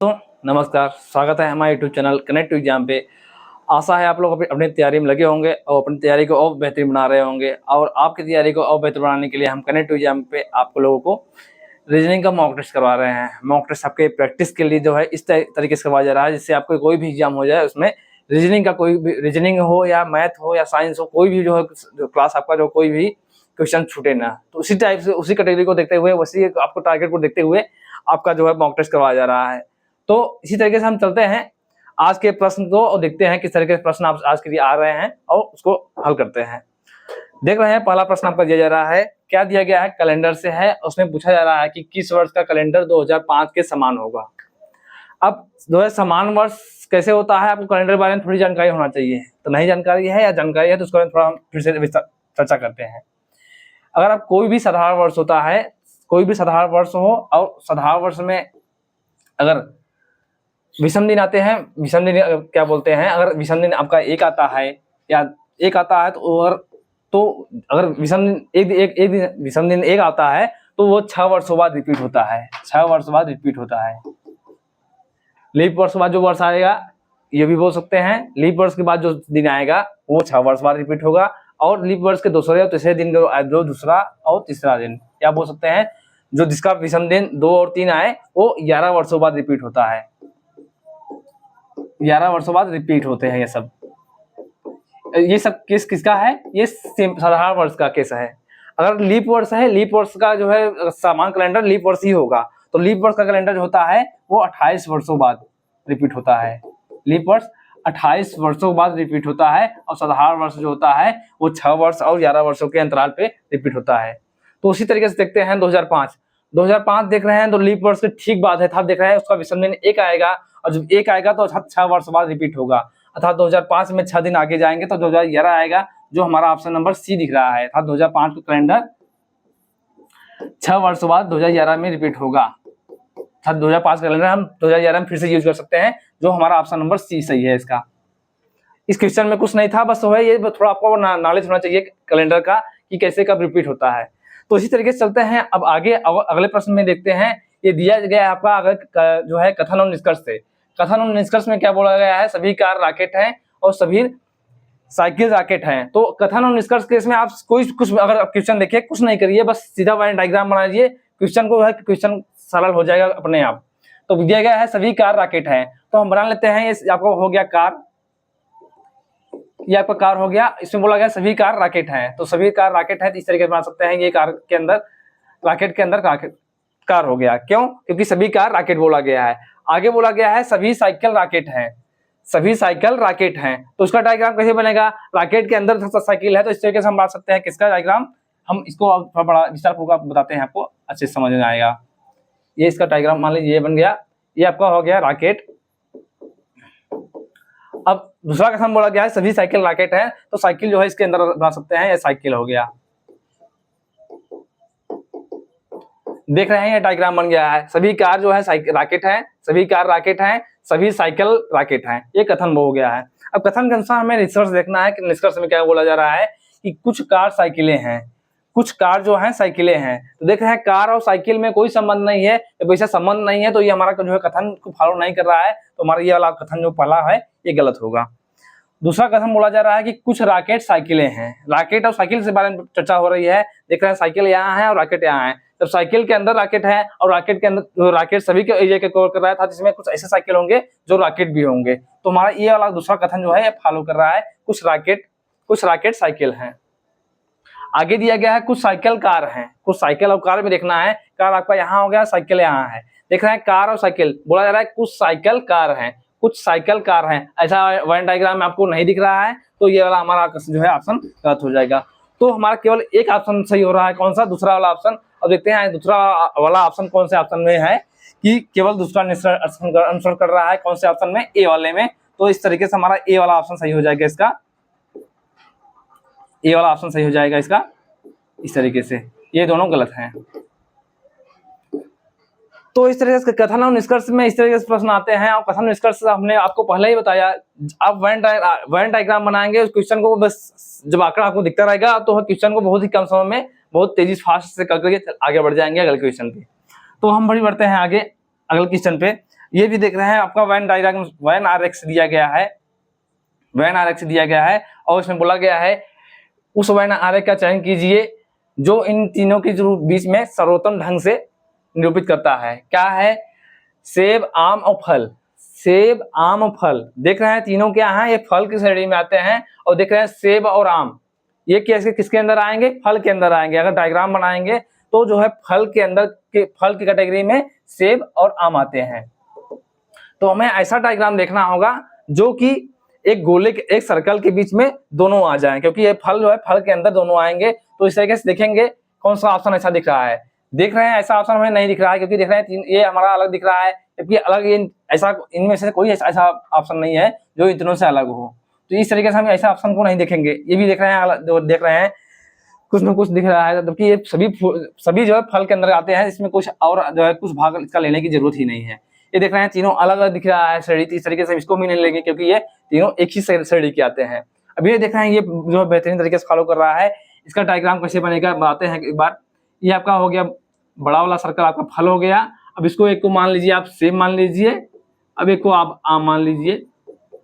तो नमस्कार, स्वागत है हमारे YouTube channel connect to exam पे। आशा है आप लोग अपनी तैयारी में लगे होंगे और अपनी तैयारी को और बेहतरीन बना रहे होंगे। और आपकी तैयारी को और बेहतर बनाने के लिए हम कनेक्ट टू एग्जाम पे आप लोगों को रीजनिंग का मॉक टेस्ट करवा रहे हैं। मॉक टेस्ट आपके प्रैक्टिस के लिए जो है इस तरीके से करवाया जा रहा है जिससे आपको कोई भी एग्जाम हो जाए उसमें रीजनिंग का कोई भी रीजनिंग हो या मैथ हो या साइंस हो, कोई भी जो है जो क्लास आपका जो कोई भी क्वेश्चन छूटे ना। तो उसी टाइप से उसी कैटेगरी को देखते हुए उसी आपको टारगेट को देखते हुए आपका जो है मॉक टेस्ट करवाया जा रहा है। तो इसी तरीके से हम चलते हैं आज के प्रश्न को और देखते हैं किस तरीके से प्रश्न आप आज के लिए आ रहे हैं और उसको हल करते हैं। देख रहे हैं पहला प्रश्न आपका दिया जा रहा है, क्या दिया गया है? कैलेंडर से है। उसमें पूछा जा रहा है कि किस वर्ष का कैलेंडर 2005 के समान होगा। अब जो है समान वर्ष कैसे होता है, आपको कैलेंडर के बारे में थोड़ी जानकारी होना चाहिए। तो नहीं जानकारी है या जानकारी है तो उसको थोड़ा हम फिर से चर्चा करते हैं। अगर आप कोई भी साधारण वर्ष होता है, कोई भी साधारण वर्ष हो और साधारण वर्ष में अगर विषम दिन आते हैं, विषम दिन क्या बोलते हैं, अगर विषम दिन आपका एक आता है या एक आता है तो अगर विषम दिन एक दिन विषम दिन एक आता है तो वो 6 वर्षों बाद रिपीट होता है। 6 वर्ष बाद रिपीट होता है। लीप वर्ष बाद जो वर्ष आएगा ये भी बोल सकते हैं। लीप वर्ष के बाद जो दिन आएगा वो 6 वर्ष बाद रिपीट होगा। और लीप वर्ष के दूसरे और तीसरे दिन जो दूसरा और तीसरा दिन क्या बोल सकते हैं, जो जिसका विषम दिन 2 और 3 आए वो 11 वर्षों बाद रिपीट होता है। 11 वर्षों बाद रिपीट होते हैं ये सब केस किसका है? ये साधारण वर्ष का केस है। अगर लीप वर्ष है, लीप वर्ष का जो है समान कैलेंडर लीप वर्ष ही होगा। तो लीप वर्ष का कैलेंडर जो होता है वो 28 वर्षों बाद रिपीट होता है। लीप वर्ष 28 वर्षों बाद रिपीट होता है और साधारण वर्ष जो होता है वो 6 वर्ष और 11 वर्षों के अंतराल पे रिपीट होता है। तो उसी तरीके से देखते हैं 2005 देख रहे हैं तो लीप वर्ष के ठीक बाद है, देख रहे हैं उसका विषम दिन एक आएगा और जब एक आएगा तो 6 वर्ष बाद रिपीट होगा। अर्थात 2005 में 6 दिन आगे जाएंगे तो 2011 आएगा, जो हमारा ऑप्शन नंबर सी दिख रहा है। अर्थात 2005 का कैलेंडर 6 वर्ष बाद 2011 में रिपीट होगा। अर्थात 2005 का कैलेंडर हम 2011 में फिर से यूज कर सकते हैं, जो हमारा ऑप्शन नंबर सी सही है इसका। इस क्वेश्चन में कुछ नहीं था, बस है ये थोड़ा आपको नॉलेज होना चाहिए कैलेंडर का कि कैसे कब रिपीट होता है। तो इसी तरीके से चलते हैं अब आगे अगले प्रश्न में देखते हैं। ये दिया गया है आपका अगर जो है कथन और निष्कर्ष से। कथन और निष्कर्ष में क्या बोला गया है? सभी कार रॉकेट हैं और सभी साइकिल रॉकेट हैं। तो कथन और निष्कर्ष के इसमें आप कुछ अगर क्वेश्चन देखिए, कुछ नहीं करिए, बस सीधा वाइन डायग्राम बना लीजिए, क्वेश्चन को है क्वेश्चन सरल हो जाएगा अपने आप। तो दिया गया है सभी कार रॉकेट हैं, तो हम बना लेते हैं। ये आपको हो गया कार, ये आपका कार हो गया। इसमें बोला गया सभी कार रॉकेट हैं, तो सभी कार रॉकेट है, तो इस तरीके से बना सकते हैं। ये कार के अंदर रॉकेट के अंदर कार हो गया। क्यों? क्योंकि सभी कार रॉकेट बोला गया है। आगे बोला गया है सभी साइकिल रॉकेट हैं, सभी साइकिल रॉकेट हैं। तो उसका डायग्राम कैसे बनेगा? रॉकेट के अंदर साइकिल है, तो इस तरीके से हम बना सकते हैं। किसका डायग्राम? हम इसको थोड़ा बड़ा विस्तार पूर्वक बताते हैं, आपको अच्छे से समझ में आएगा। ये इसका डायग्राम मान लीजिए ये बन गया, ये आपका हो गया रॉकेट। अब दूसरा कथन बोला गया है सभी साइकिल रॉकेट है, तो साइकिल जो है इसके अंदर बना सकते हैं, ये साइकिल हो गया। देख रहे हैं ये डायग्राम बन गया है। सभी कार जो है रॉकेट है, सभी कार रॉकेट हैं, सभी साइकिल रॉकेट हैं। ये कथन हो गया है। अब कथन के अनुसार हमें निष्कर्ष देखना है कि निष्कर्ष में क्या बोला जा रहा है कि कुछ कार साइकिलें हैं, कुछ कार जो है साइकिलें हैं। तो देख रहे हैं कार और साइकिल में कोई संबंध नहीं है, वैसा संबंध नहीं है, तो ये हमारा जो है कथन को फॉलो नहीं कर रहा है। तो हमारा ये वाला कथन जो पहला है ये गलत होगा। दूसरा कथन बोला जा रहा है कि कुछ रॉकेट साइकिलें हैं। रॉकेट और साइकिल से बारे में चर्चा हो रही है। देख रहे हैं साइकिल यहाँ है और रॉकेट यहाँ है। जब साइकिल के अंदर रॉकेट है और रॉकेट के अंदर रॉकेट सभी के एरिया के कवर कर रहा है, इसमें कुछ ऐसे साइकिल होंगे जो रॉकेट भी होंगे। तो हमारा ये वाला दूसरा कथन जो है ये फॉलो कर रहा है, कुछ रॉकेट साइकिल हैं। आगे दिया गया है कुछ साइकिल कार हैं। कुछ साइकिल और कार में देखना है, कार आपका यहाँ हो गया, साइकिल यहाँ है। देख रहे हैं कार और साइकिल बोला जा रहा है कुछ साइकिल कार हैं, कुछ साइकिल कार हैं। ऐसा वन डायग्राम में आपको नहीं दिख रहा है, तो ये वाला हमारा जो है ऑप्शन गलत हो जाएगा। तो हमारा केवल एक ऑप्शन सही हो रहा है, कौन सा? दूसरा वाला ऑप्शन। अब देखते हैं दूसरा वाला ऑप्शन कौन से ऑप्शन में है कि केवल दूसरा अनुसरण कर रहा है, कौन से ऑप्शन में? ए वाले में। तो इस तरीके से हमारा ए वाला ऑप्शन सही हो जाएगा इसका, ए वाला ऑप्शन सही हो जाएगा इसका। इस तरीके से ये दोनों गलत हैं। तो इस तरीके से कथन और निष्कर्ष में इस तरीके से प्रश्न आते हैं। और कथन निष्कर्ष हमने आपको पहले ही बताया, आप वेन डायग्राम बनाएंगे उस क्वेश्चन को, बस जब आंकड़ा आपको दिखता रहेगा तो क्वेश्चन को बहुत ही कम समय में बहुत तेजी फास्ट से करके आगे बढ़ जाएंगे अगले क्वेश्चन पे। तो हम बढ़ते हैं आगे अगले क्वेश्चन पे। ये भी देख रहे हैं आपका Venn diagram, when R X दिया गया है, वेन आर एक्स दिया गया है और इसमें बोला गया है उस वेन आर एक्स का चयन कीजिए जो इन तीनों के जो बीच में सर्वोत्तम ढंग से निरूपित करता है। क्या है? सेब, आम और फल। सेब, आम और फल देख रहे हैं तीनों क्या है, ये फल की श्रेणी में आते हैं। और देख रहे हैं सेब और आम, ये कैसे किसके अंदर आएंगे? फल के अंदर आएंगे। अगर डायग्राम बनाएंगे तो जो है फल के अंदर के फल की कैटेगरी में सेब और आम आते हैं। तो हमें ऐसा डायग्राम देखना होगा जो कि एक गोले के, एक सर्कल के बीच में दोनों आ जाएं, क्योंकि ये फल जो है फल के अंदर दोनों आएंगे। तो इस तरीके से देखेंगे कौन सा ऑप्शन ऐसा दिख रहा है। देख रहे हैं ऐसा ऑप्शन हमें नहीं दिख रहा है, क्योंकि देख रहे हैं ये हमारा अलग दिख रहा है, जबकि अलग ये ऐसा इनमें से कोई ऐसा ऑप्शन नहीं है जो इन तीनों से अलग हो। तो इस तरीके से हम ऐसा ऑप्शन को नहीं देखेंगे। ये भी देख रहे हैं, देख रहे हैं कुछ न कुछ दिख रहा है, जबकि ये सभी जो है फल के अंदर आते हैं। इसमें कुछ और जो है कुछ भाग इसका लेने की जरूरत ही नहीं है। ये देख रहे हैं तीनों अलग अलग दिख रहा है श्रेणी, इस तरीके से इसको भी नहीं लेंगे क्योंकि ये तीनों एक ही श्रेणी के आते हैं। अब ये देख रहे हैं ये जो है बेहतरीन तरीके से फॉलो कर रहा है। इसका डायग्राम कैसे बनेगा बताते हैं एक बार। ये आपका हो गया बड़ा वाला सर्कल, आपका फल हो गया। अब इसको एक को मान लीजिए आप सेब मान लीजिए, अब एक को आप आम मान लीजिए।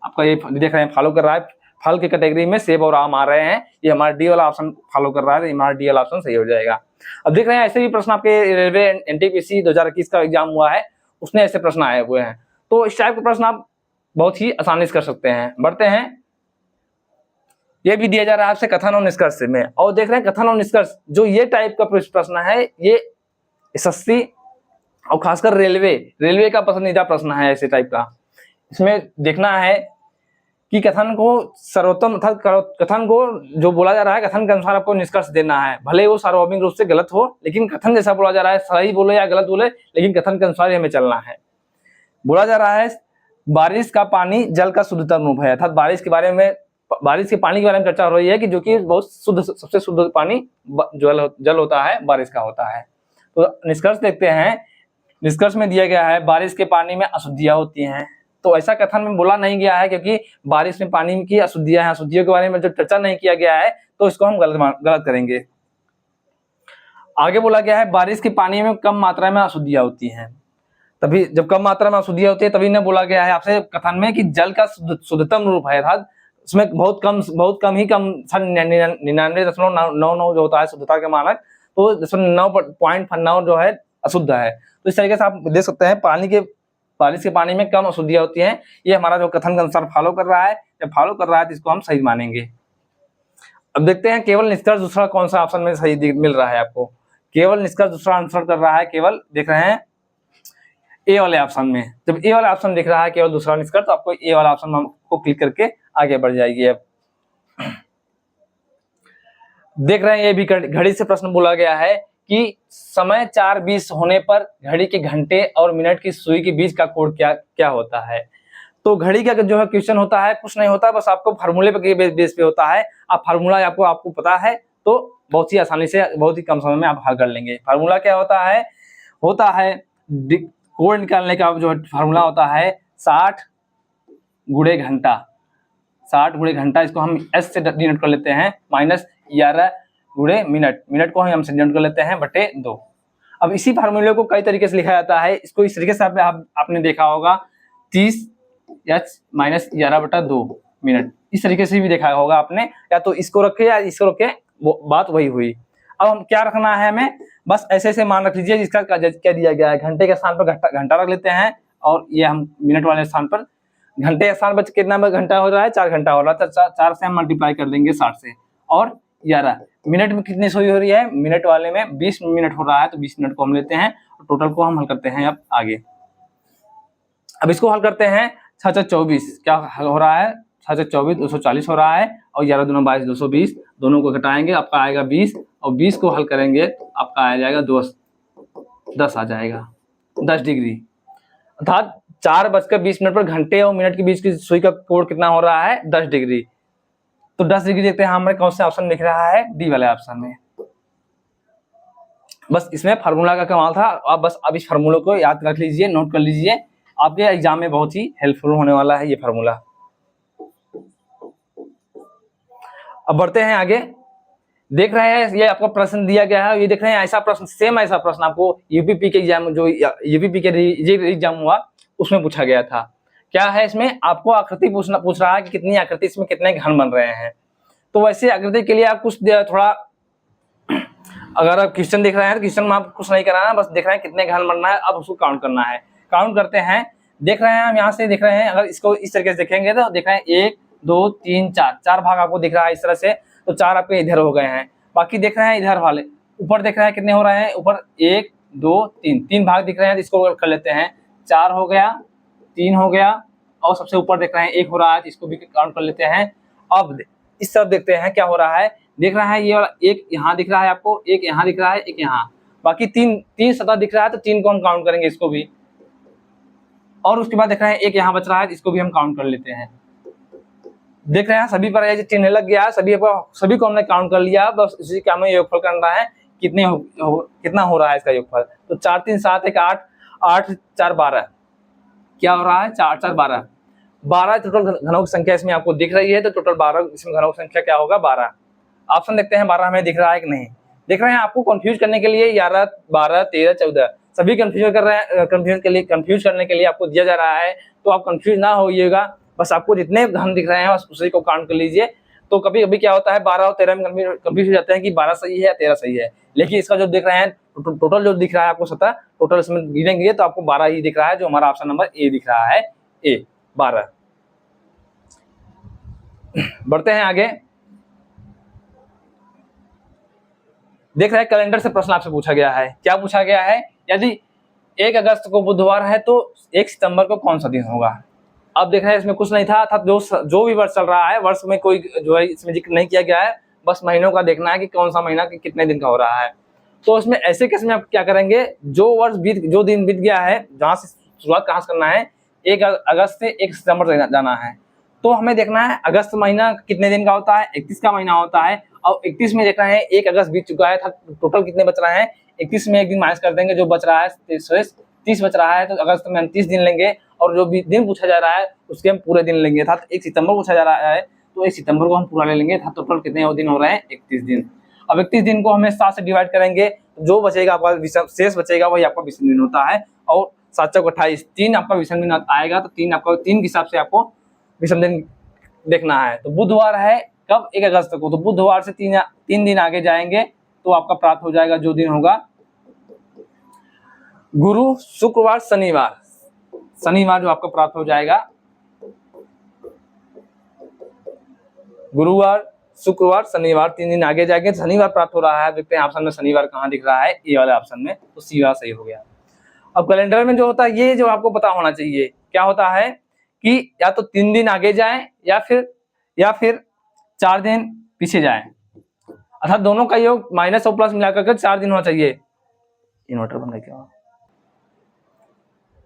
आपका ये देख रहे हैं फॉलो कर रहा है, फल की कैटेगरी में सेब और आम आ रहे हैं। ये हमारा डी वाला ऑप्शन फॉलो कर रहा है, तो हमारा डी वाला ऑप्शन सही हो जाएगा। अब देख रहे हैं ऐसे भी प्रश्न आपके रेलवे एनटीपीसी 2021 का एग्जाम हुआ है, उसने ऐसे प्रश्न आए हुए हैं। तो इस टाइप के प्रश्न आप बहुत ही आसानी से कर सकते हैं। बढ़ते हैं, ये भी दिया जा रहा है आपसे कथन और निष्कर्ष में। और देख रहे हैं कथन और निष्कर्ष जो ये टाइप का प्रश्न है, ये एसएससी और खासकर रेलवे का पसंदीदा प्रश्न है ऐसे टाइप का। इसमें देखना है कि कथन को सर्वोत्तम कथन को जो बोला जा रहा है कथन के अनुसार आपको निष्कर्ष देना है। भले वो सार्वभौमिक रूप से गलत हो, लेकिन कथन जैसा बोला जा रहा है, सही बोले या गलत बोले, लेकिन कथन के अनुसार हमें चलना है। बोला जा रहा है बारिश का पानी जल का शुद्धतम रूप है, अर्थात बारिश के पानी के बारे में चर्चा हो रही है कि जो कि बहुत शुद्ध, सबसे शुद्ध पानी जल होता है, बारिश का होता है। तो निष्कर्ष देखते हैं। निष्कर्ष में दिया गया है बारिश के पानी में अशुद्धियां होती हैं। तो ऐसा कथन में बोला नहीं गया है, क्योंकि बारिश में पानी की अशुद्धियां हैं, अशुद्धियों के बारे में जो चर्चा नहीं किया गया है, तो इसको हम गलत करेंगे। आगे बोला गया है बारिश के पानी में कम मात्रा में अशुद्धियां होती हैं। तभी जब कम मात्रा में अशुद्धियां होती है तभी ने बोला गया है आपसे कथन में कि जल का शुद्धतम रूप है, अर्थात उसमें बहुत कम ही 99.99 जो होता है शुद्धता के मानक, तो 9.9 जो है अशुद्ध है। तो इस तरीके से आप देख सकते हैं बारिश के पानी में कम अशुद्धियां होती हैं। ये हमारा जो कथन के अनुसार फॉलो कर रहा है, जब फॉलो कर रहा है तो इसको हम सही मानेंगे। अब देखते हैं केवल निष्कर्ष दूसरा कौन सा ऑप्शन में सही मिल रहा है आपको। केवल निष्कर्ष दूसरा आंसर कर रहा है, केवल देख रहे हैं ए वाले ऑप्शन में। जब ए वाला ऑप्शन दिख रहा है केवल दूसरा निष्कर्ष, तो आपको ए वाला ऑप्शन को क्लिक करके आगे बढ़ जाएगी। अब देख रहे हैं ये भी घड़ी से प्रश्न बोला गया है कि समय 4:20 होने पर घड़ी के घंटे और मिनट की सुई के बीच का कोण क्या होता है। तो घड़ी का जो है क्वेश्चन होता है, कुछ नहीं होता, बस आपको फार्मूले पे बेस पे होता है। आप फार्मूला आपको पता है तो बहुत ही आसानी से बहुत ही कम समय में आप हल कर लेंगे। फार्मूला क्या होता है कोण निकालने का जो फार्मूला होता है 60 गुणे घंटा। 60 गुणे घंटा, इसको हम एस से डिनोट कर लेते हैं, माइनस 11 गुणे मिनट को हम से डिनोट कर लेते हैं बटे 2। अब इसी फार्मूले को कई तरीके से लिखा जाता है। इसको इस तरीके से आपने देखा होगा 30 माइनस 11/2 मिनट, इस तरीके से भी देखा होगा आपने। या तो इसको रखे या इसको रखे, वो बात वही हुई। अब हम क्या रखना है, हमें बस ऐसे मान रख लीजिए। जिसका क्या दिया गया है, घंटे के स्थान पर घंटा रख लेते हैं, और ये हम मिनट वाले स्थान पर घंटे के स्थान पर कितना घंटा हो रहा है, 4 घंटा हो रहा है। तो 4 से हम मल्टीप्लाई कर देंगे 60 से, और 11 मिनट में कितनी सुई हो रही है, मिनट वाले में 20 मिनट हो रहा है, तो 20 मिनट को हम लेते हैं और टोटल को हम हल करते हैं। अब आगे अब इसको हल करते हैं। 6 24 क्या हो रहा है, 6 24 240 हो रहा है, और 11 दूना 22 220, दोनों को घटाएंगे आपका आएगा 20, और 20 को हल करेंगे तो आपका आ जाएगा 10 आ जाएगा, 10 डिग्री। अर्थात 4:20 पर घंटे और मिनट के बीच की सुई का कोण कितना हो रहा है, 10 डिग्री। तो 10 डिग्री देखते हैं हमें कौन सा ऑप्शन दिख रहा है, डी वाले ऑप्शन में। बस इसमें फार्मूला का कमाल था। आप बस अब इस फार्मूले को याद रख लीजिए, नोट कर लीजिए, आपके एग्जाम में बहुत ही हेल्पफुल होने वाला है ये फार्मूला। अब बढ़ते हैं आगे। देख रहे हैं ये आपको प्रश्न दिया गया है, ये देख रहे हैं ऐसा प्रश्न, सेम ऐसा प्रश्न आपको यूपीपी के एग्जाम, जो यूपीपी के एग्जाम हुआ उसमें पूछा गया था। क्या है इसमें, आपको आकृति पूछ रहा है कि कितनी आकृति, इसमें कितने घन बन रहे हैं। तो वैसे आकृति के लिए आप कुछ थोड़ा, अगर आप क्वेश्चन देख रहे हैं तो क्वेश्चन में आप कुछ नहीं कराना, बस देख रहे हैं कितने घन बनना है, अब उसको काउंट करना है। काउंट करते हैं, देख रहे हैं हम यहाँ से देख रहे हैं, अगर इसको इस तरीके से देखेंगे तो देख रहे हैं 1 2 3 4, 4 भाग आपको दिख रहा है इस तरह से, तो 4 आपके इधर हो गए हैं। बाकी देख रहे हैं इधर वाले ऊपर देख रहे हैं कितने हो रहे हैं, ऊपर 1 2 3, 3 भाग दिख रहे हैं, तो इसको कर लेते हैं, 4 हो गया, 3 हो गया, और सबसे ऊपर देख रहे हैं 1 हो रहा है, तो इसको भी काउंट कर लेते हैं। अब इस तरफ देखते हैं क्या हो रहा है, देख रहा है ये वाला 1 यहाँ दिख रहा है आपको, 1 यहाँ दिख रहा है, 1 यहाँ, बाकी 3 सतह दिख रहा है, तो 3 को हम काउंट करेंगे इसको भी। और उसके बाद देख रहे हैं 1 यहाँ बच रहा है, इसको भी हम काउंट कर लेते हैं। देख रहे हैं सभी पर ये चिन्ह लग गया, सभी को हमने काउंट कर लिया, बस इसी का हमें योगफल करना है, कितना हो रहा है इसका योगफल। तो 4 3 7 1 8, 8 4 12, क्या हो रहा है, 4 4 12, 12 टोटल घनों की संख्या इसमें आपको दिख रही है, तो टोटल 12 इसमें घनों की संख्या क्या होगा, 12। ऑप्शन देखते हैं 12 हमें दिख रहा है कि नहीं। देख रहे हैं आपको कंफ्यूज करने के लिए 11 12 13 14 सभी कंफ्यूज कर रहे हैं, कंफ्यूज करने के लिए आपको दिया जा रहा है, तो आप कंफ्यूज ना होइएगा, बस आपको जितने घन दिख रहे हैं बस उसी को काउंट कर लीजिए। तो कभी कभी क्या होता है 12 और 13 में कंफ्यूज हो जाते हैं कि 12 सही है या 13 सही है, लेकिन इसका जो दिख रहे हैं टोटल जो दिख रहा है आपको सतह, टोटल इसमें गिनेंगे तो आपको 12 ही दिख रहा है, जो हमारा ऑप्शन नंबर ए दिख रहा है, ए 12। बढ़ते हैं आगे, देख रहे हैं कैलेंडर से प्रश्न आपसे पूछा गया है। क्या पूछा गया है, यदि 1 अगस्त को बुधवार है तो 1 सितंबर को कौन सा दिन होगा। अब देख रहे हैं इसमें कुछ नहीं था, अर्थात जो भी वर्ष चल रहा है, वर्ष में कोई जो है इसमें जिक्र नहीं किया गया है, बस महीनों का देखना है कि कौन सा महीना कितने दिन का हो रहा है। तो इसमें ऐसे केस में आप क्या करेंगे, जो दिन बीत गया है, जहाँ से शुरुआत कहाँ से करना है, 1 अगस्त से 1 सितंबर तक जाना है। तो हमें देखना है अगस्त महीना कितने दिन का होता है, 31 का महीना होता है, और 31 में देख रहे हैं 1 अगस्त बीत चुका है, टोटल कितने बच रहे हैं, 31 में एक दिन माइनस कर देंगे, जो बच रहा है 30 बच रहा है, तो अगस्त में हम 30 दिन लेंगे, और जो भी दिन पूछा जा रहा है उसके हम पूरे दिन लेंगे, था 1 सितंबर पूछा जा रहा है तो 1 सितंबर को हम पूरा ले लेंगे, था टोटल कितने दिन हो रहे हैं, 31 दिन। अब 31 दिन को हमें 7 से डिवाइड करेंगे, जो बचेगा आपका शेष बचेगा वही आपका विषम दिन होता है, और 7 चौक 28, 3 आपका विषम दिन आएगा, तो 3 के हिसाब से आपको विषम दिन देखना है। तो बुधवार है कब, 1 अगस्त को, तो बुधवार से 3 दिन आगे जाएंगे तो आपका प्राप्त हो जाएगा जो दिन होगा गुरु शुक्रवार शनिवार जो आपका प्राप्त हो जाएगा, गुरुवार शुक्रवार शनिवार 3 दिन आगे जाएंगे, शनिवार प्राप्त हो रहा है। देखते हैं ऑप्शन में शनिवार कहाँ दिख रहा है, ये वाले ऑप्शन में, तो सी वाला सही हो गया। अब कैलेंडर में जो होता है, ये जो आपको पता होना चाहिए, क्या होता है कि या तो 3 दिन आगे जाएं या फिर 4 दिन पीछे जाएं, अर्थात दोनों का योग माइनस और प्लस मिलाकर के 4 दिन होना चाहिए। इन्वर्टर बंद करके आओ।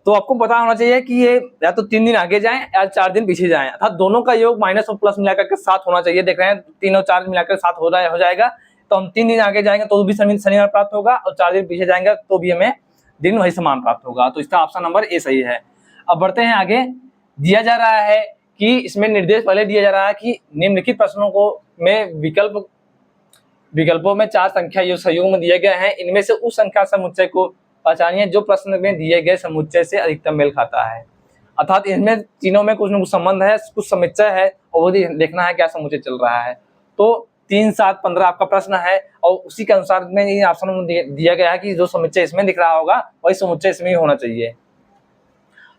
तो आपको पता होना चाहिए कि ये या तो 3 दिन आगे जाएं या 4 दिन पीछे जाएं, अर्थात दोनों का योग माइनस और प्लस मिलाकर के 7 होना चाहिए। देख रहे हैं 3 और 4 मिलाकर 7 हो जाएगा, तो हम 3 दिन आगे जाएंगे तो भी शनिवार प्राप्त होगा, और 4 दिन पीछे जाएंगे तो भी हमें दिन वही समान प्राप्त होगा, तो इसका ऑप्शन नंबर ए सही है। अब बढ़ते हैं आगे, दिया जा रहा है कि इसमें निर्देश पहले दिया जा रहा है कि निम्नलिखित प्रश्नों को में विकल्पों में 4 संख्या जो सहयोग में दिए गए हैं, इनमें से उस संख्या समुच्चय को पहचानिए जो प्रश्न में दिए गए समुच्चय से अधिकतम मेल खाता है। अर्थात इनमें तीनों में कुछ न कुछ संबंध है, कुछ समुच्चय है, और वो देखना है क्या समुच्चय चल रहा है। तो 3 7 15 आपका प्रश्न है, और उसी के अनुसार में ये ऑप्शन में दिया गया है कि जो समुच्चय इसमें दिख रहा होगा वही समुच्चय इसमें ही होना चाहिए।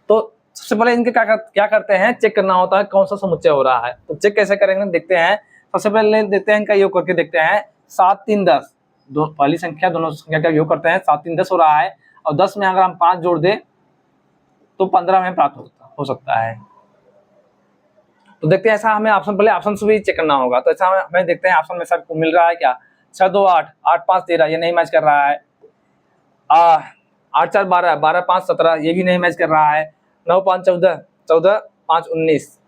तो सबसे पहले इनके क्या करते हैं, चेक करना होता है कौन सा समुच्चय हो रहा है। तो चेक कैसे करेंगे, देखते हैं। सबसे पहले देखते हैं इनका योग करके देखते हैं। 7 3 10, पहली संख्या दोनों संख्या का योग करते हैं, 7 3 10 हो रहा है, और 10 में अगर हम 5 जोड़ दे तो 15 में प्राप्त हो सकता है। तो देखते हैं, ऐसा हमें ऑप्शन से भी चेक करना होगा। तो ऐसा हमें देखते हैं ऑप्शन में सर को मिल रहा है क्या, 6 2 8, 8 5 13, ये नहीं मैच कर रहा है। 8 4 12, 12 5 17, ये भी नहीं मैच कर रहा है। 9 5 14, 14 5 19,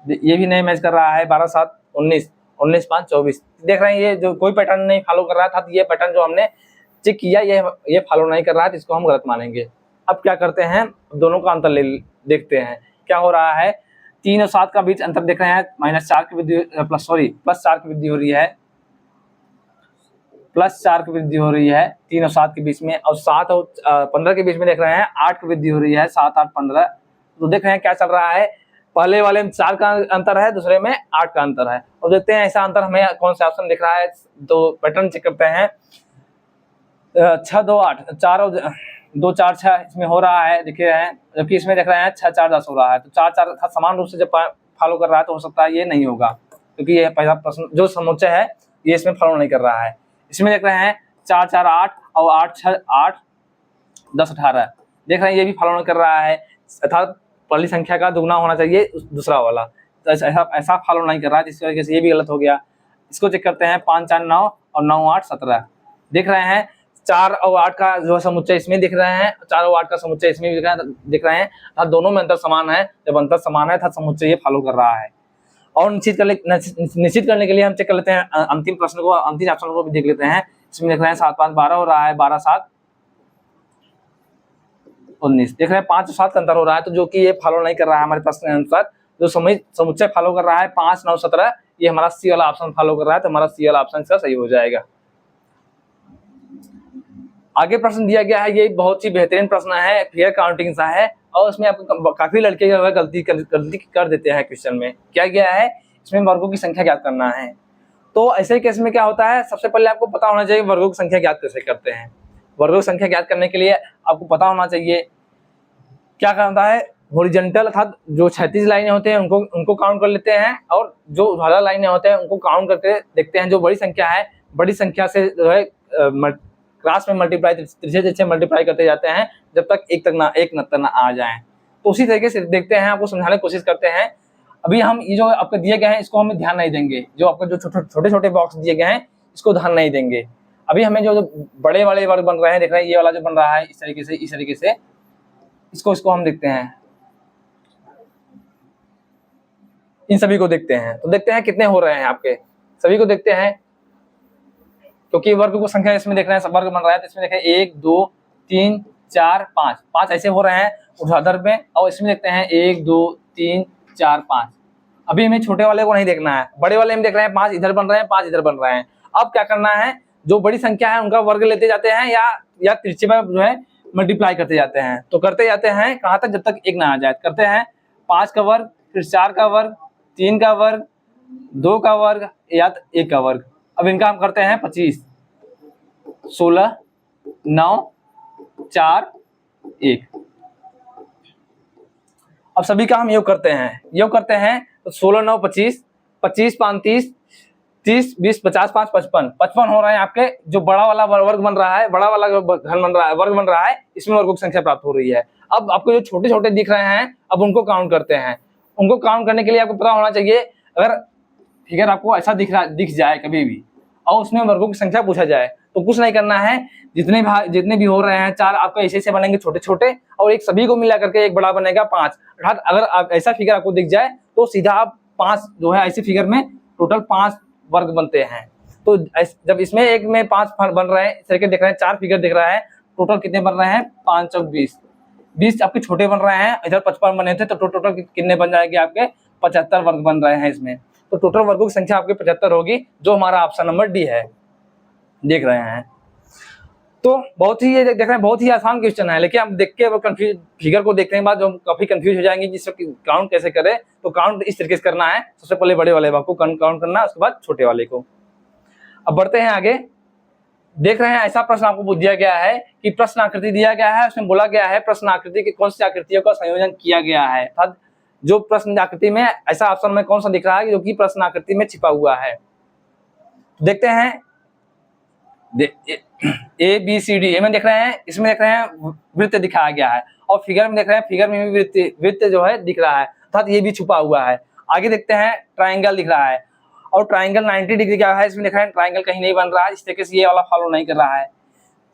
ये भी नहीं मैच कर रहा है। 12 7 19, 19 5 24। देख रहे हैं ये जो कोई पैटर्न नहीं फॉलो कर रहा था, तो ये पैटर्न जो हमने चेक किया ये फॉलो नहीं कर रहा है, तो इसको हम गलत मानेंगे। अब क्या करते हैं, दोनों का अंतर देखते हैं क्या हो रहा है। 3 और 7 का बीच अंतर देख रहे हैं, -4 की वृद्धि प्लस 4 की वृद्धि हो रही है, +4 की वृद्धि हो रही है 3 और 7 के बीच में। और 7 और 15 के बीच में देख रहे हैं 8 की वृद्धि हो रही है, 7 8 15, तो देख रहे हैं क्या चल रहा है, पहले वाले में 4 का अंतर है, दूसरे में 8 का अंतर है। और देखते हैं ऐसा अंतर हमें कौन सा ऑप्शन दिख रहा है, तो पैटर्न चेक करते हैं। 6 2 8 4 और 2 4 6 इसमें हो रहा है, दिख रहे हैं, जबकि इसमें देख रहे हैं 6 4 10 हो रहा है। तो 4 4 समान रूप से जब फॉलो कर रहा है तो हो सकता है ये नहीं होगा, क्योंकि ये पहला प्रश्न जो समुच्चय है ये इसमें फॉलो नहीं कर रहा है। इसमें देख रहे हैं 4 4 8 और 8 6 8 10 18 देख रहे हैं, ये भी फॉलो नहीं कर रहा है, अर्थात पहली संख्या का दुगना होना चाहिए दूसरा वाला, तो ऐसा फॉलो नहीं कर रहा है, जिसकी वजह से ये भी गलत हो गया। इसको चेक करते हैं 5 4 9 और 9 8 17 देख रहे हैं 4 और 8 का जो समुच्चय इसमें दिख रहे हैं, 4 और 8 का समुच्चय इसमें भी दिख रहे हैं, अर्थात दोनों में अंतर समान है। जब अंतर समान है अर्थात समुच्चय ये फॉलो कर रहा है। और निश्चित करने के लिए हम चेक कर लेते हैं अंतिम प्रश्न को, अंतिम ऑप्शन को भी देख लेते हैं। इसमें देख रहे हैं 7 5 12 हो रहा है, 12 7 19 देख रहे हैं 5 और 7 का अंतर हो रहा है, तो जो कि ये फॉलो नहीं कर रहा है हमारे प्रश्न के अनुसार। जो समुच्चय फॉलो कर रहा है 5 9 17 ये हमारा सी वाला ऑप्शन फॉलो कर रहा है, तो हमारा सी वाला ऑप्शन इसका सही हो जाएगा। आगे प्रश्न दिया गया है, ये बहुत ही बेहतरीन प्रश्न है, फिगर काउंटिंग सा है, और उसमें आपको काफी लड़के जो है गलती कर देते हैं। क्वेश्चन में क्या गया है, इसमें वर्गों की संख्या ज्ञात करना है। तो ऐसे केस में क्या होता है, सबसे पहले आपको पता होना चाहिए वर्गों की संख्या ज्ञात कैसे करते हैं। वर्गों की संख्या ज्ञात करने के लिए आपको पता होना चाहिए क्या करता है, हॉरिजॉन्टल अर्थात जो 36 लाइनें होते हैं उनको काउंट कर लेते हैं, और जो ऊर्ध्वाधर लाइनें होते हैं उनको काउंट करके देखते हैं। जो बड़ी संख्या है, बड़ी संख्या से जो है क्लास में मल्टीप्लाई तिरछे मल्टीप्लाई करते जाते हैं जब तक एक तक ना आ जाए। तो उसी तरीके से देखते हैं, आपको समझाने की कोशिश करते हैं। अभी हम ये जो आपको दिए गए हैं इसको हमें ध्यान नहीं देंगे, जो आपको जो छोटे छोटे बॉक्स दिए गए हैं इसको ध्यान नहीं देंगे। अभी हमें जो बड़े वाले वर्ग बन रहे हैं, देख रहे हैं ये वाला जो बन रहा है इस तरीके से इसको हम देखते हैं, इन सभी को देखते हैं। तो देखते हैं कितने हो रहे हैं, आपके सभी को देखते हैं, क्योंकि वर्ग को संख्या इसमें देख रहे हैं, वर्ग बन रहा है, तो इसमें देखें 1 2 3 4 5 ऐसे हो रहे हैं ऊर्ध्वाधर में, और इसमें देखते हैं 1 2 3 4 5। अभी हमें छोटे वाले को नहीं देखना है, बड़े वाले में देख रहे हैं 5 इधर बन रहे हैं, 5 इधर बन रहे हैं। अब क्या करना है, जो बड़ी संख्या है उनका वर्ग लेते जाते हैं या तिरछे में जो है मल्टीप्लाई करते जाते हैं। तो करते जाते हैं कहाँ तक, जब तक एक ना आ जाए। करते हैं 5 का वर्ग, फिर 4 का वर्ग, 3 का वर्ग, 2 का वर्ग या 1 का वर्ग। अब इनका हम करते हैं 25 16 9 4 1। अब सभी का हम योग करते हैं तो 16 9 25 25 5 30 30 20 50 5 55 हो रहे हैं आपके। जो बड़ा वाला वर्ग बन रहा है, बड़ा वाला घन बन रहा है, वर्ग बन रहा है, इसमें वर्गों की संख्या प्राप्त हो रही है। अब आपको जो छोटे छोटे दिख रहे हैं, अब उनको काउंट करते हैं। उनको काउंट करने के लिए आपको पता होना चाहिए, अगर फिगर आपको ऐसा दिख जाए कभी भी और उसमें वर्गों की संख्या पूछा जाए तो कुछ नहीं करना है, जितने भी हो रहे हैं 4 आपको ऐसे बनेंगे छोटे छोटे, और एक सभी को मिला करके एक बड़ा बनेगा 5। अर्थात अगर आप ऐसा फिगर आपको दिख जाए तो सीधा आप 5 जो है ऐसे फिगर में टोटल 5 वर्ग बनते हैं। तो जब इसमें एक में 5 बन रहे हैं, इस तरीके देख रहे हैं 4 फिगर दिख रहा है, टोटल कितने बन रहे हैं 5 चौक 20 आपके छोटे बन रहे हैं, इधर 55 बने थे, तो टोटल कितने बन जाएंगे आपके 75 वर्ग बन रहे हैं इसमें। तो टोटल वर्गों की संख्या आपके 75 होगी, जो हमारा ऑप्शन नंबर डी है। देख रहे हैं तो बहुत ही, ये देख रहे हैं बहुत ही आसान क्वेश्चन है, लेकिन आप देख के कंफ्यूज फिगर को देखने के बाद जो काफी कंफ्यूज हो जाएंगे जिससे काउंट कैसे करें। तो काउंट इस तरीके से करना है, सबसे पहले बड़े वाले भाग को काउंट करना है, उसके बाद छोटे वाले को। अब बढ़ते हैं आगे। देख रहे हैं ऐसा प्रश्न आपको दिया गया है कि प्रश्न आकृति दिया गया है, उसमें बोला गया है प्रश्न आकृति की कौन सी आकृतियों का संयोजन किया गया है, अर्थात जो प्रश्न आकृति में ऐसा ऑप्शन में कौन सा दिख रहा है जो कि प्रश्न आकृति में छिपा हुआ है। देखते हैं ए बी सी डी में देख रहे हैं, इसमें देख रहे हैं वृत्त दिखाया गया है, और फिगर में देख रहे हैं फिगर में भी वृत्त जो है दिख रहा है, अर्थात ये भी छुपा हुआ है। आगे देखते हैं ट्राइंगल दिख रहा है, और ट्राइंगल 90 डिग्री का है, इसमें देख रहे हैं ट्राइंगल कहीं नहीं बन रहा है, इस तरीके से ये वाला फॉलो नहीं कर रहा है।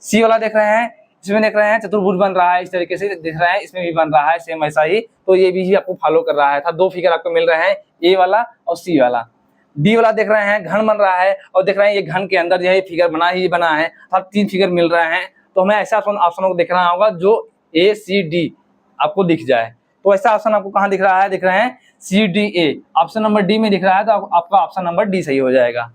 सी वाला देख रहे हैं, इसमें देख रहे हैं चतुर्भुज बन रहा है, इस तरीके से दिख रहा है, इसमें भी बन रहा है सेम ऐसा ही, तो ये भी आपको फॉलो कर रहा है। था 2 फिगर आपको मिल रहे हैं, ए वाला और सी वाला। डी वाला देख रहे हैं घन बन रहा है, और देख रहे हैं ये घन के अंदर जो है फिगर बना है, अब 3 फिगर मिल रहे हैं। तो हमें ऐसा ऑप्शनों को देखना होगा जो ए सी डी आपको दिख जाए। तो ऐसा ऑप्शन आपको कहाँ दिख रहा है, दिख रहे हैं C D A, option number D में दिख रहा है, तो आपका ऑप्शन नंबर डी सही हो जाएगा।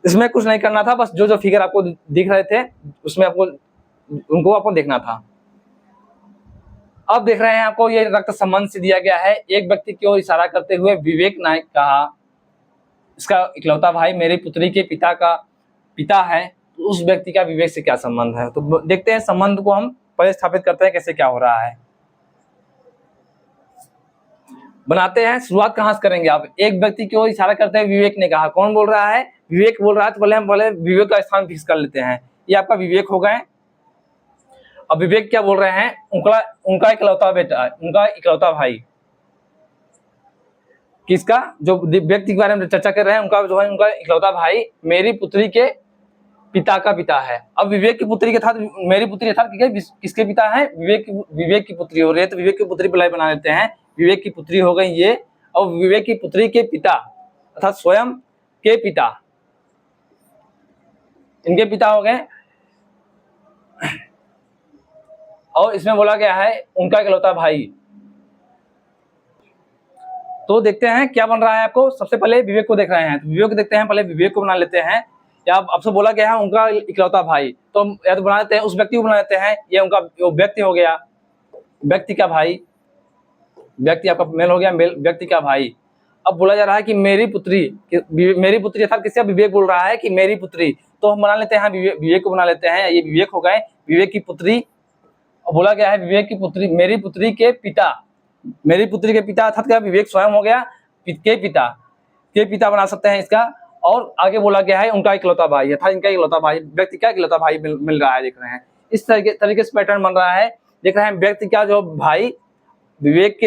इसमें कुछ नहीं करना था, बस जो फिगर आपको दिख रहे थे उसमें उनको आपको देखना था। अब देख रहे हैं आपको ये रक्त संबंध से दिया गया है। एक व्यक्ति की ओर इशारा करते हुए विवेक नायक कहा, इसका इकलौता भाई मेरी पुत्री के पिता का पिता है, तो उस व्यक्ति का विवेक से क्या संबंध है। तो देखते हैं संबंध को हम पहले स्थापित करते हैं कैसे क्या हो रहा है, बनाते हैं। शुरुआत कहां से करेंगे आप, एक व्यक्ति की ओर इशारा करते हैं विवेक ने कहा, कौन बोल रहा है, विवेक बोल रहा है। तो पहले हम विवेक का स्थान फिक्स कर लेते हैं, ये आपका विवेक हो गए। अब विवेक क्या बोल रहे हैं, उनका इकलौता बेटा, उनका इकलौता भाई, किसका, जो व्यक्ति के बारे में चर्चा कर रहे हैं उनका जो है उनका इकलौता भाई मेरी पुत्री के पिता का पिता है। अब विवेक की पुत्री के साथ मेरी पुत्री अर्थात किसके पिता है, विवेक की पुत्री हो रही है। तो विवेक की पुत्री पहले बना लेते हैं, विवेक की पुत्री हो गई ये, और विवेक की पुत्री के पिता अर्थात स्वयं के पिता, इनके पिता हो गए। और इसमें बोला गया है उनका इकलौता भाई। तो देखते हैं क्या बन रहा है आपको, सबसे पहले विवेक को देख रहे हैं, तो विवेक को देखते हैं, पहले विवेक को बना लेते हैं। या आपसे बोला गया है उनका इकलौता भाई, तो या तो बना लेते हैं उस व्यक्ति को बना लेते हैं, ये उनका व्यक्ति हो गया, व्यक्ति का भाई, व्यक्ति आपका मेल हो गया, मेल व्यक्ति का भाई। अब बोला जा रहा है कि मेरी पुत्री अर्थात किसका, विवेक बोल रहा है कि मेरी पुत्री, तो हम बना लेते हैं विवेक को बना लेते हैं, ये विवेक हो गए, विवेक की पुत्री। बोला गया है विवेक की पुत्री, मेरी पुत्री के पिता, मेरी पुत्री के पिता अर्थात क्या, विवेक स्वयं हो गया, के पिता बना सकते हैं इसका। और आगे बोला गया है उनका इकलौता भाई अर्थात इनका इकलौता भाई, व्यक्ति का इकलौता भाई मिल रहा है, देख रहे हैं इस तरीके से पैटर्न बन रहा है। देख रहे हैं व्यक्ति का जो भाई विवेक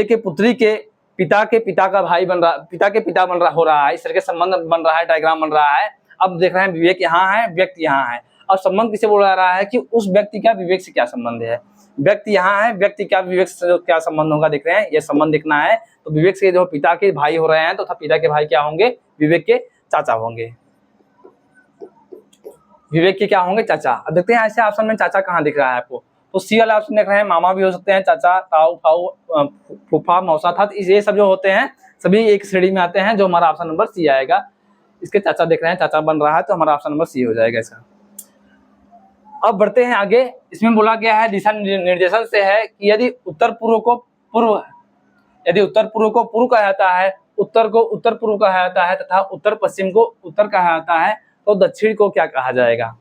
के पुत्री के पिता का भाई बन रहा, पिता के पिता बन रहा हो रहा है, इस तरह के संबंध बन रहा है, डायग्राम बन रहा है। अब देख रहे हैं विवेक यहाँ है, व्यक्ति यहाँ है, और संबंध किसे बोला रहा है कि उस व्यक्ति का विवेक से क्या संबंध है, व्यक्ति यहाँ है, व्यक्ति का विवेक से क्या संबंध होगा, देख रहे हैं ये संबंध देखना है। तो विवेक से जो पिता के भाई हो रहे हैं, तो पिता के भाई क्या होंगे, विवेक के चाचा होंगे, विवेक के क्या होंगे, चाचा। अब देखते हैं ऐसे ऑप्शन में चाचा कहाँ दिख रहा है आपको, तो सी वाला ऑप्शन देख रहे हैं, मामा भी हो सकते हैं, चाचा, ताऊ, फाऊ, फूफा, मौसा था, ये सब जो होते हैं सभी एक श्रेणी में आते हैं, जो हमारा ऑप्शन नंबर सी आएगा। इसके चाचा देख रहे हैं, चाचा बन रहा है, तो हमारा ऑप्शन नंबर सी हो जाएगा इसका। अब बढ़ते हैं आगे, इसमें बोला गया है दिशा निर्देशन से है कि यदि उत्तर पूर्व को पूर्व कहा जाता है, उत्तर को उत्तर पूर्व कहा जाता है तथा उत्तर पश्चिम को उत्तर कहा जाता है, तो दक्षिण को क्या कहा जाएगा।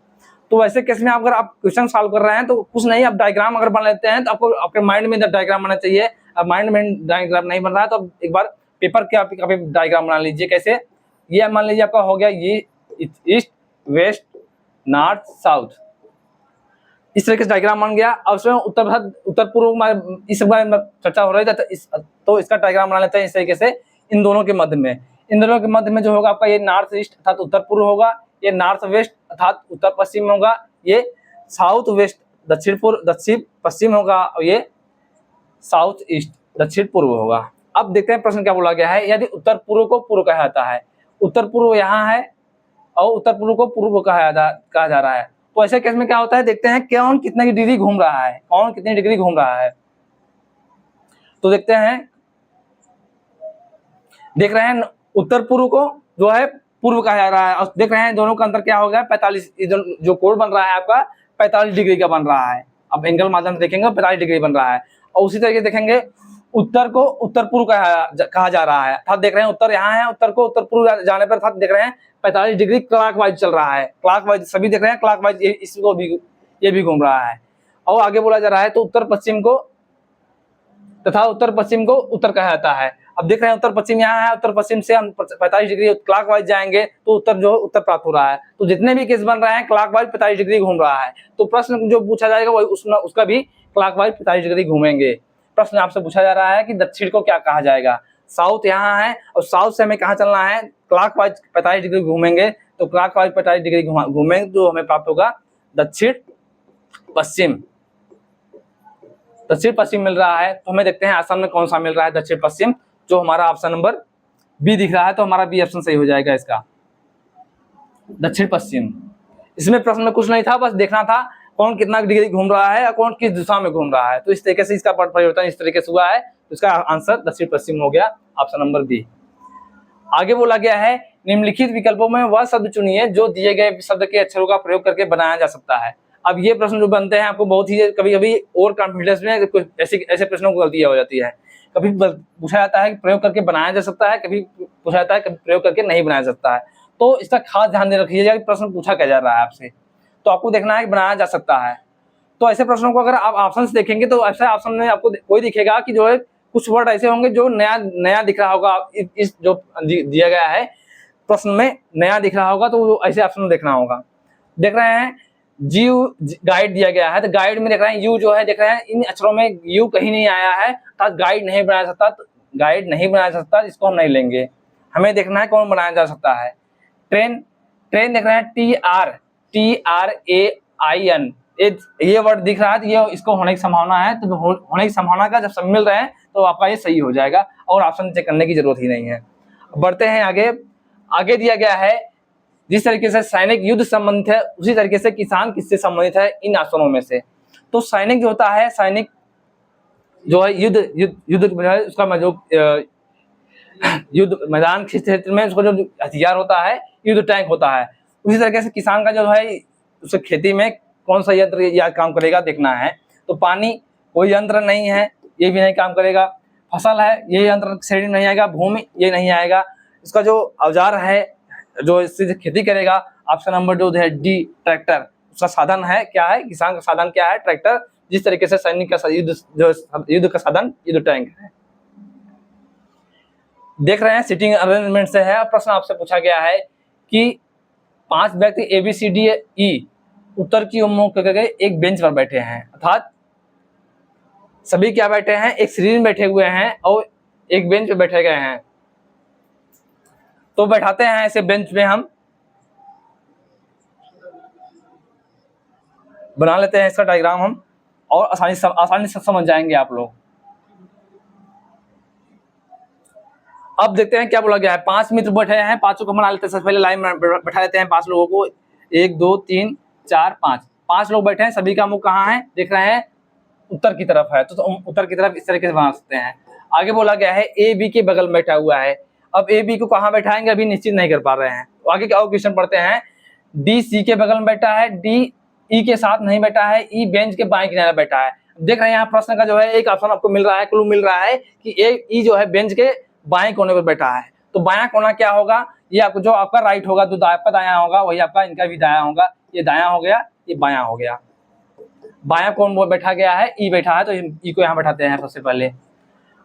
तो वैसे केस में अगर आप क्वेश्चन सॉल्व कर रहे हैं तो कुछ नहीं, आप डायग्राम अगर बना लेते हैं तो आपको आपके माइंड में डायग्राम बनना चाहिए। अब माइंड में डायग्राम नहीं बन रहा है तो एक बार पेपर के आप डायग्राम बना लीजिए। कैसे, ये मान लीजिए आपका हो गया ये ईस्ट, वेस्ट, नॉर्थ, साउथ, इस तरीके से डायग्राम बन गया। अब उसमें उत्तर पूर्व इस बारे में चर्चा हो रही है, तो इसका डायग्राम बना लेते हैं इस तरीके से। इन दोनों के मध्य में जो होगा आपका ये नॉर्थ ईस्ट अर्थात उत्तर पूर्व होगा, ये नॉर्थ वेस्ट अर्थात उत्तर पश्चिम होगा, ये साउथ वेस्ट दक्षिण पश्चिम होगा, और ये साउथ ईस्ट दक्षिण पूर्व होगा। अब देखते हैं प्रश्न क्या बोला गया है, यदि उत्तर पूर्व को पूर्व कहा जाता है, उत्तर पूर्व यहाँ है और उत्तर पूर्व को पूर्व कहा जा रहा है, तो ऐसे केस में क्या होता है, देखते हैं कौन कितने डिग्री घूम रहा है, कौन कितनी डिग्री घूम रहा है। तो देखते हैं, देख रहे हैं उत्तर पूर्व को जो है पूर्व कहा जा रहा है, और देख रहे हैं दोनों का अंतर क्या हो गया, 45, जो कोण बन रहा है आपका 45 डिग्री का बन रहा है। अब एंगल माध्यम से देखेंगे 45 डिग्री बन रहा है। और उसी तरीके देखेंगे उत्तर को उत्तर पूर्व कहा जा रहा है, अर्थात देख रहे हैं उत्तर यहाँ है, उत्तर को उत्तर पूर्व जाने पर अर्थात देख रहे हैं 45 डिग्री क्लॉकवाइज चल रहा है, क्लॉकवाइज सभी देख रहे हैं क्लॉकवाइज, इसको भी ये भी घूम रहा है। और आगे बोला जा रहा है तो उत्तर पश्चिम को उत्तर कहा जाता है। अब देख रहे हैं उत्तर पश्चिम यहाँ है, उत्तर पश्चिम से हम 45 डिग्री क्लॉकवाइज जाएंगे तो उत्तर प्राप्त हो रहा है। तो जितने भी केस बन रहे हैं क्लॉकवाइज 45 डिग्री घूम रहा है, तो प्रश्न जो पूछा जाएगा वही उसका भी क्लॉकवाइज 45 डिग्री घूमेंगे। प्रश्न आपसे पूछा जा रहा है कि दक्षिण को क्या कहा जाएगा, साउथ यहाँ है और साउथ से हमें कहाँ चलना है, क्लॉकवाइज 45 डिग्री घूमेंगे, तो क्लॉकवाइज 45 डिग्री घूमेंगे तो हमें प्राप्त होगा दक्षिण पश्चिम मिल रहा है। तो हमें देखते हैं आसाम में कौन सा मिल रहा है, दक्षिण पश्चिम, जो हमारा ऑप्शन नंबर बी दिख रहा है, तो हमारा बी ऑप्शन सही हो जाएगा इसका, दक्षिण पश्चिम। इसमें प्रश्न में कुछ नहीं था, बस देखना था कौन कितना डिग्री घूम रहा है और कौन किस दिशा में घूम रहा है। तो इस तरीके से इसका परिवर्तन इस तरीके से हुआ है, तो इसका आंसर दक्षिण पश्चिम हो गया, ऑप्शन नंबर बी। आगे बोला गया है निम्नलिखित विकल्पों में वह शब्द चुनिए जो दिए गए शब्द के अक्षरों का प्रयोग करके बनाया जा सकता है। अब ये प्रश्न जो बनते हैं आपको बहुत ही कभी कभी ओवर कॉन्फिडेंस में कुछ ऐसे प्रश्नों को गलतियां हो जाती है। कभी पूछा जाता है कि प्रयोग करके बनाया जा सकता है, कभी पूछा जाता है कभी प्रयोग करके नहीं बनाया जा सकता है। तो इसका खास ध्यान दे रखिएगा कि प्रश्न पूछा क्या जा रहा है आपसे, तो आपको देखना है कि बनाया जा सकता है। तो ऐसे प्रश्नों को अगर आप ऑप्शन देखेंगे तो ऐसे ऑप्शन में आपको कोई दिखेगा कि जो है कुछ वर्ड ऐसे होंगे जो नया दिख रहा होगा, इस जो दिया गया है प्रश्न में नया दिख रहा होगा, तो ऐसे ऑप्शन देखना होगा। देख रहे हैं जीव गाइड दिया गया है, तो गाइड में देख रहे हैं यू जो है, देख रहे हैं इन अक्षरों में यू कहीं नहीं आया है, अर्थात गाइड नहीं बनाया सकता, तो गाइड नहीं बनाया सकता, इसको हम नहीं लेंगे। हमें देखना है कौन बनाया जा सकता है। ट्रेन, ट्रेन देख रहे हैं TRAIN, ये वर्ड दिख रहा है, तो ये इसको होने की संभावना है, तो होने की संभावना का जब सब मिल रहे हैं तो आपका ये सही हो जाएगा और ऑप्शन चेक करने की जरूरत ही नहीं है। बढ़ते हैं आगे। आगे दिया गया है जिस तरीके से सैनिक युद्ध संबंधित है उसी तरीके से किसान किससे संबंधित है इन ऑप्शनों में से। तो सैनिक जो होता है, सैनिक जो है युद्ध उसका जो युद्ध मैदान क्षेत्र में उसका जो हथियार होता है युद्ध टैंक होता है। उसी तरीके से किसान का जो है उसे खेती में कौन सा यंत्र या काम करेगा देखना है। तो पानी कोई यंत्र नहीं है, ये भी नहीं काम करेगा। फसल है, ये यंत्र श्रेणी नहीं आएगा। भूमि ये नहीं आएगा। इसका जो औजार है जो इससे खेती करेगा, ऑप्शन नंबर जो है डी ट्रैक्टर। उसका साधन है क्या है, किसान का साधन क्या है, ट्रैक्टर। जिस तरीके से सैनिक का युद्ध का साधन युद्ध टैंक है। देख रहे हैं सीटिंग अरेंजमेंट से है। प्रश्न आपसे पूछा गया है कि 5 व्यक्ति ABCDE उत्तर की ओर मुख करके एक बेंच पर बैठे हैं, अर्थात सभी क्या बैठे हैं, एक सीढ़ी में बैठे हुए हैं और एक बेंच पे बैठे गए हैं। तो बैठाते हैं ऐसे बेंच में, हम बना लेते हैं इसका डायग्राम हम, और आसानी से समझ जाएंगे आप लोग। अब देखते हैं क्या बोला गया है। 5 मित्र बैठे हैं, पांचों को बना लेते हैं। सबसे पहले लाइन में बैठा लेते हैं 5 लोगों को। 1 2 3 4 5 लोग बैठे हैं। सभी का मुंह कहाँ है, देख रहे हैं उत्तर की तरफ है, तो उत्तर की तरफ इस तरीके से बना सकते हैं। आगे बोला गया है A B के बगल में बैठा हुआ है। अब A B को कहाँ बैठाएंगे अभी निश्चित नहीं कर पा रहे हैं। तो आगे क्या क्वेश्चन पढ़ते हैं। D C के बगल में बैठा है, D E के साथ नहीं बैठा है, E बेंच के बाएं किनारे बैठा है। देख रहे हैं यहाँ प्रश्न का जो है एक ऑप्शन आपको मिल रहा है, क्लू मिल रहा है कि E जो है बेंच के बाएं कोने पर बैठा है। तो बायां कोना क्या होगा, ये आपको जो आपका राइट होगा, जो आपका दायां होगा वही आपका इनका भी दायां होगा। ये दायां हो गया, ये बायां हो गया। बायां कौन वो बैठा गया है, ई बैठा है, तो ई को यहाँ बैठाते हैं सबसे पहले।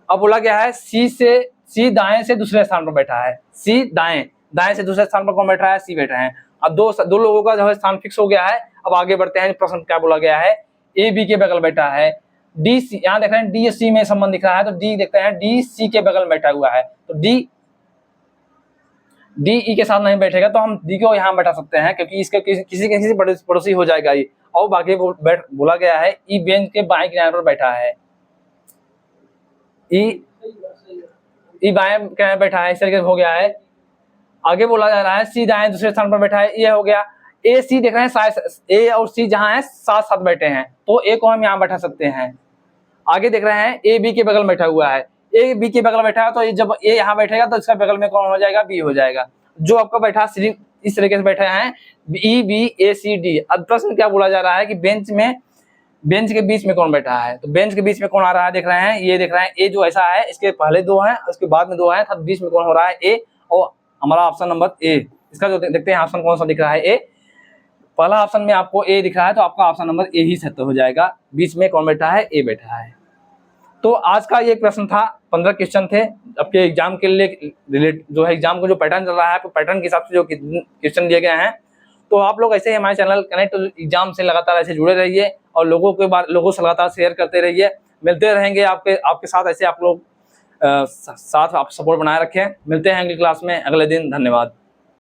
अब बोला गया है सी दाएं से दूसरे स्थान पर बैठा है। सी दाएं से दूसरे स्थान पर कौन बैठा है, सी बैठा है। अब दो लोगों का जो है स्थान फिक्स हो गया है। अब आगे बढ़ते हैं। प्रश्न क्या बोला गया है, ए बी के बगल बैठा है, डी सी, यहाँ देख रहे हैं डी सी में संबंध दिख रहा है, तो डी देखते हैं डी सी के बगल में बैठा हुआ है। तो डी ई के साथ नहीं बैठेगा, तो हम डी को यहाँ बैठा सकते हैं क्योंकि इसके किसी पड़ोसी हो जाएगा ये। और बाकी बोला गया है ई बेंच के बाएं किनारे पर बैठा है, ई बाएं किनारे बैठा है, इस तरीके से हो गया है। आगे बोला जा रहा है सी दाएं दूसरे स्थान पर बैठा है, ये हो गया। ए सी देख रहे हैं ए और सी जहां है साथ साथ बैठे हैं, तो ए को हम यहाँ बैठा सकते हैं। आगे देख रहे हैं ए बी के बगल बैठा हुआ है, ए बी के बगल बैठा है, तो जब ए यहाँ बैठेगा तो इसका बगल में कौन हो जाएगा, बी हो जाएगा। जो आपका बैठा सिर्फ इस तरीके से बैठे हैं ई बी ए सी डी। अब प्रश्न क्या बोला जा रहा है कि बेंच के बीच में कौन बैठा है। तो बेंच के बीच में कौन आ रहा है, देख रहे हैं ये देख रहे हैं ए जो ऐसा है, इसके पहले 2 हैं उसके बाद में 2 हैं, तब बीच में कौन हो रहा है, ए। और हमारा ऑप्शन नंबर ए, इसका जो देखते हैं ऑप्शन कौन सा दिख रहा है, ए। पहला ऑप्शन में आपको ए दिख रहा है, तो आपका ऑप्शन नंबर ए ही सत्य हो जाएगा। बीच में कौन बैठा है, ए बैठा है। तो आज का ये प्रश्न था, 15 क्वेश्चन थे आपके एग्जाम के लिए जो है एग्जाम का जो पैटर्न चल रहा है, तो पैटर्न के हिसाब से जो क्वेश्चन दिए गए हैं। तो आप लोग ऐसे ही हमारे चैनल कनेक्ट एग्जाम से लगातार ऐसे जुड़े रहिए और लोगों से लगातार शेयर करते रहिए। मिलते रहेंगे आपके साथ, ऐसे आप लोग साथ आप सपोर्ट बनाए रखें। मिलते हैं अगली क्लास में अगले दिन। धन्यवाद।